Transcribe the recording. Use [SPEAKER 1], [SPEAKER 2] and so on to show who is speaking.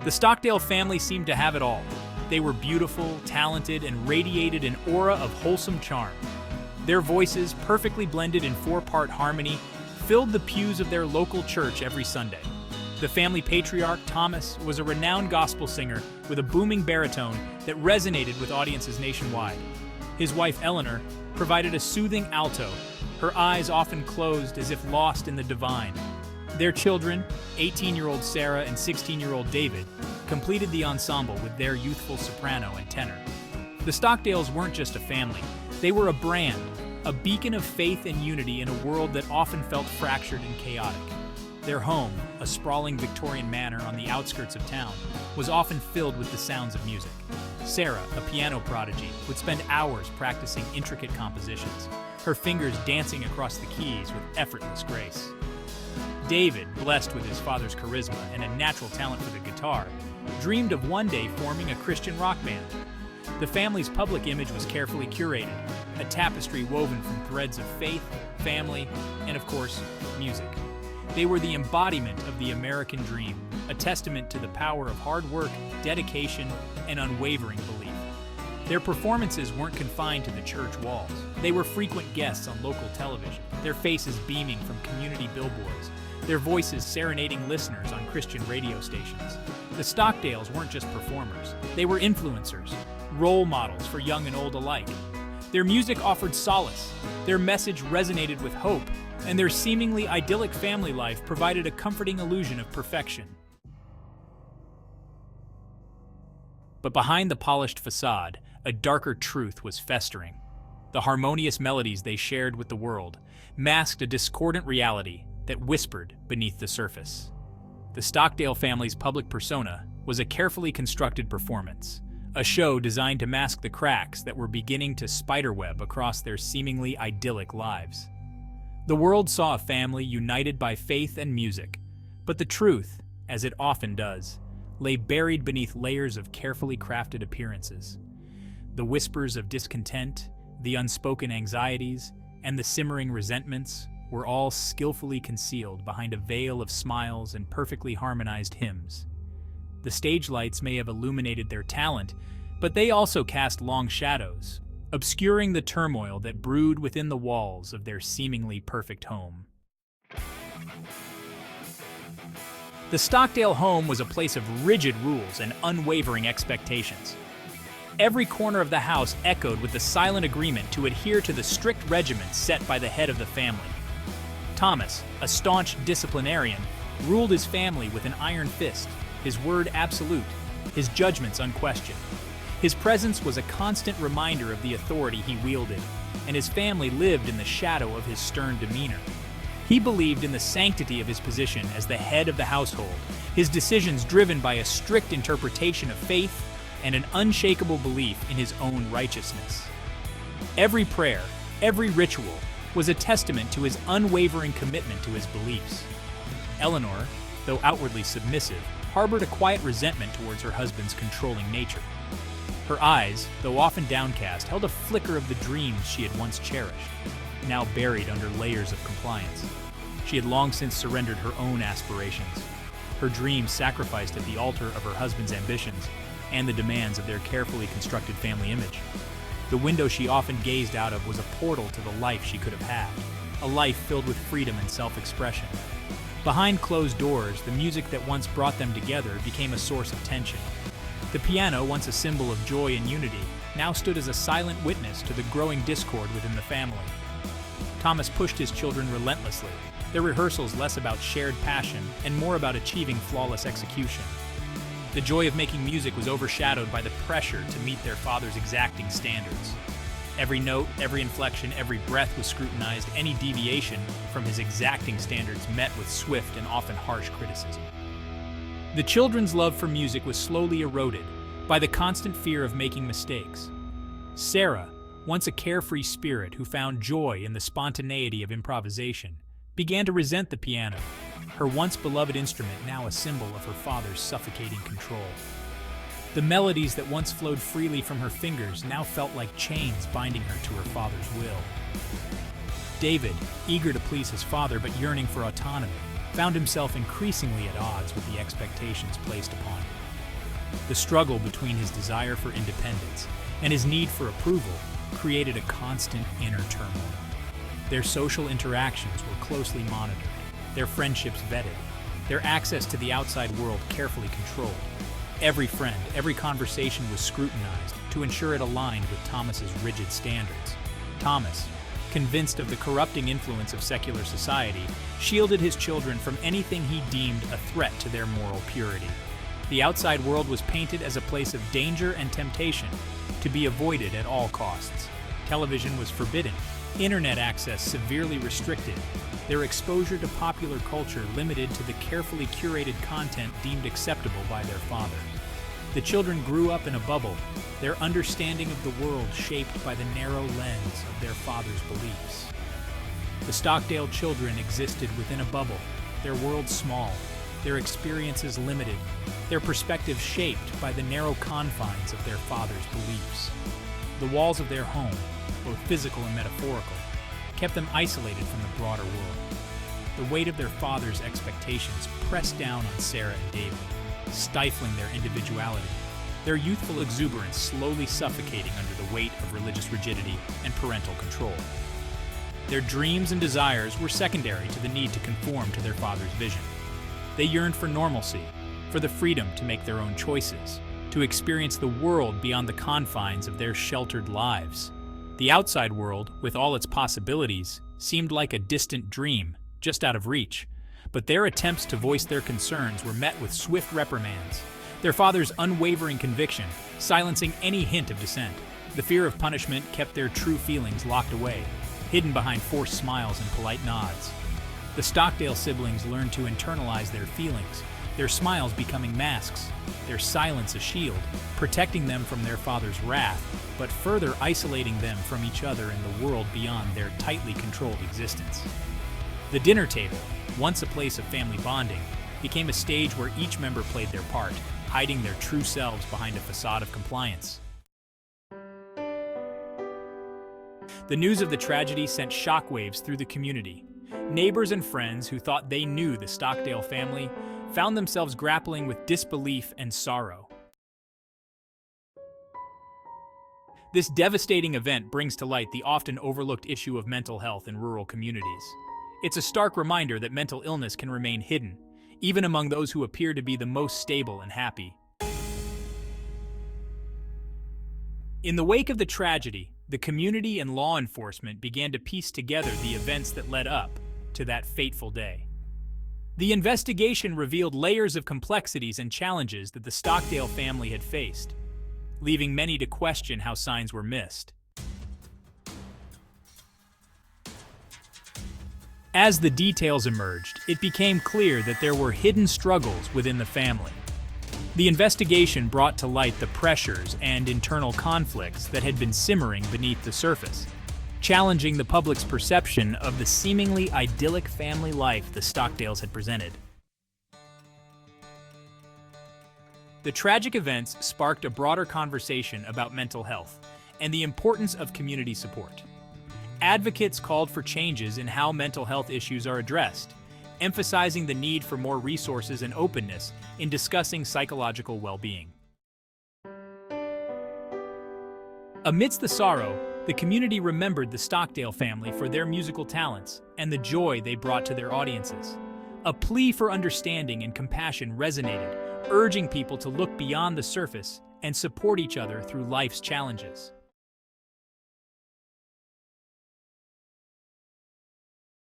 [SPEAKER 1] The Stockdale family seemed to have it all. They were beautiful, talented, and radiated an aura of wholesome charm. Their voices, perfectly blended in four-part harmony, filled the pews of their local church every Sunday. The family patriarch, Thomas, was a renowned gospel singer with a booming baritone that resonated with audiences nationwide. His wife, Eleanor, provided a soothing alto, her eyes often closed as if lost in the divine. Their children, 18-year-old Sarah and 16-year-old David, completed the ensemble with their youthful soprano and tenor. The Stockdales weren't just a family, they were a brand, a beacon of faith and unity in a world that often felt fractured and chaotic. Their home, a sprawling Victorian manor on the outskirts of town, was often filled with the sounds of music. Sarah, a piano prodigy, would spend hours practicing intricate compositions, her fingers dancing across the keys with effortless grace. David, blessed with his father's charisma and a natural talent for the guitar, dreamed of one day forming a Christian rock band. The family's public image was carefully curated, a tapestry woven from threads of faith, family, and of course, music. They were the embodiment of the American dream, a testament to the power of hard work, dedication, and unwavering belief. Their performances weren't confined to the church walls. They were frequent guests on local television, their faces beaming from community billboards, their voices serenading listeners on Christian radio stations. The Stockdales weren't just performers, they were influencers, role models for young and old alike. Their music offered solace, their message resonated with hope, and their seemingly idyllic family life provided a comforting illusion of perfection. But behind the polished facade, a darker truth was festering. The harmonious melodies they shared with the world masked a discordant reality that whispered beneath the surface. The Stockdale family's public persona was a carefully constructed performance, a show designed to mask the cracks that were beginning to spiderweb across their seemingly idyllic lives. The world saw a family united by faith and music, but the truth, as it often does, lay buried beneath layers of carefully crafted appearances. The whispers of discontent, the unspoken anxieties, and the simmering resentments were all skillfully concealed behind a veil of smiles and perfectly harmonized hymns. The stage lights may have illuminated their talent, but they also cast long shadows, obscuring the turmoil that brewed within the walls of their seemingly perfect home. The Stockdale home was a place of rigid rules and unwavering expectations. Every corner of the house echoed with the silent agreement to adhere to the strict regimen set by the head of the family. Thomas, a staunch disciplinarian, ruled his family with an iron fist, his word absolute, his judgments unquestioned. His presence was a constant reminder of the authority he wielded, and his family lived in the shadow of his stern demeanor. He believed in the sanctity of his position as the head of the household, his decisions driven by a strict interpretation of faith and an unshakable belief in his own righteousness. Every prayer, every ritual, was a testament to his unwavering commitment to his beliefs. Eleanor, though outwardly submissive, harbored a quiet resentment towards her husband's controlling nature. Her eyes, though often downcast, held a flicker of the dreams she had once cherished, now buried under layers of compliance. She had long since surrendered her own aspirations, her dreams sacrificed at the altar of her husband's ambitions and the demands of their carefully constructed family image. The window she often gazed out of was a portal to the life she could have had, a life filled with freedom and self-expression. Behind closed doors, the music that once brought them together became a source of tension. The piano, once a symbol of joy and unity, now stood as a silent witness to the growing discord within the family. Thomas pushed his children relentlessly, their rehearsals less about shared passion and more about achieving flawless execution. The joy of making music was overshadowed by the pressure to meet their father's exacting standards. Every note, every inflection, every breath was scrutinized, any deviation from his exacting standards met with swift and often harsh criticism. The children's love for music was slowly eroded by the constant fear of making mistakes. Sarah, once a carefree spirit who found joy in the spontaneity of improvisation, began to resent the piano, her once beloved instrument now a symbol of her father's suffocating control. The melodies that once flowed freely from her fingers now felt like chains binding her to her father's will. David, eager to please his father but yearning for autonomy, found himself increasingly at odds with the expectations placed upon him. The struggle between his desire for independence and his need for approval created a constant inner turmoil. Their social interactions were closely monitored, their friendships vetted, their access to the outside world carefully controlled. Every friend, every conversation was scrutinized to ensure it aligned with Thomas's rigid standards. Thomas, convinced of the corrupting influence of secular society, shielded his children from anything he deemed a threat to their moral purity. The outside world was painted as a place of danger and temptation, to be avoided at all costs. Television was forbidden, internet access severely restricted, their exposure to popular culture limited to the carefully curated content deemed acceptable by their father. The children grew up in a bubble, their understanding of the world shaped by the narrow lens of their father's beliefs. The Stockdale children existed within a bubble, their world small, their experiences limited, their perspective shaped by the narrow confines of their father's beliefs. The walls of their home, both physical and metaphorical, kept them isolated from the broader world. The weight of their father's expectations pressed down on Sarah and David, stifling their individuality, their youthful exuberance slowly suffocating under the weight of religious rigidity and parental control. Their dreams and desires were secondary to the need to conform to their father's vision. They yearned for normalcy, for the freedom to make their own choices, to experience the world beyond the confines of their sheltered lives. The outside world, with all its possibilities, seemed like a distant dream, just out of reach. But their attempts to voice their concerns were met with swift reprimands, their father's unwavering conviction silencing any hint of dissent. The fear of punishment kept their true feelings locked away, hidden behind forced smiles and polite nods. The Stockdale siblings learned to internalize their feelings, their smiles becoming masks, their silence a shield, protecting them from their father's wrath, but further isolating them from each other in the world beyond their tightly controlled existence. The dinner table, once a place of family bonding, became a stage where each member played their part, hiding their true selves behind a facade of compliance. The news of the tragedy sent shockwaves through the community. Neighbors and friends who thought they knew the Stockdale family found themselves grappling with disbelief and sorrow. This devastating event brings to light the often overlooked issue of mental health in rural communities. It's a stark reminder that mental illness can remain hidden, even among those who appear to be the most stable and happy. In the wake of the tragedy, the community and law enforcement began to piece together the events that led up to that fateful day. The investigation revealed layers of complexities and challenges that the Stockdale family had faced, leaving many to question how signs were missed. As the details emerged, it became clear that there were hidden struggles within the family. The investigation brought to light the pressures and internal conflicts that had been simmering beneath the surface, challenging the public's perception of the seemingly idyllic family life the Stockdales had presented. The tragic events sparked a broader conversation about mental health and the importance of community support. Advocates called for changes in how mental health issues are addressed, emphasizing the need for more resources and openness in discussing psychological well-being. Amidst the sorrow, the community remembered the Stockdale family for their musical talents and the joy they brought to their audiences. A plea for understanding and compassion resonated, urging people to look beyond the surface and support each other through life's challenges.